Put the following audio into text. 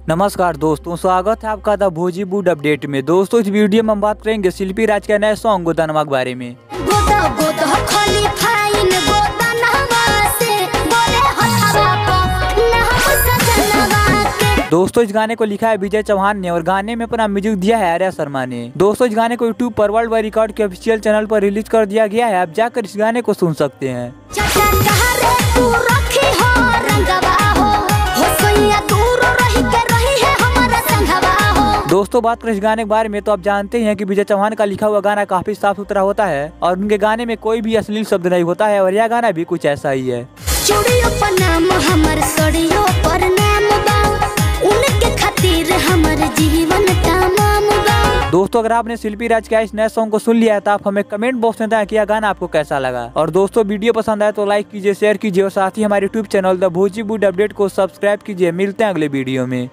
नमस्कार दोस्तों, स्वागत है आपका द भोजीवुड अपडेट में। दोस्तों, इस वीडियो में हम बात करेंगे शिल्पी राज के नए सॉन्ग गोदा नमक बारे में। दोस्तों, इस गाने को लिखा है विजय चौहान ने और गाने में अपना म्यूजिक दिया है आर्या शर्मा ने। दोस्तों, इस गाने को यूट्यूब पर वर्ल्ड वाइड रिकॉर्ड के ऑफिशियल चैनल पर रिलीज कर दिया गया है। आप जाकर इस गाने को सुन सकते हैं। दोस्तों, बात करें इस गाने के बारे में तो आप जानते हैं कि विजय चौहान का लिखा हुआ गाना काफी साफ सुथरा होता है और उनके गाने में कोई भी अश्लील शब्द नहीं होता है और यह गाना भी कुछ ऐसा ही है। दोस्तों, अगर आपने शिल्पी राज के इस नए सॉन्ग को सुन लिया है तो आप हमें कमेंट बॉक्स में बताएं कि यह गाना आपको कैसा लगा। और दोस्तों, वीडियो पसंद आए तो लाइक कीजिए, शेयर कीजिए और साथ ही हमारे यूट्यूब चैनल द भोजीवुड अपडेट को सब्सक्राइब कीजिए। मिलते हैं अगले वीडियो में।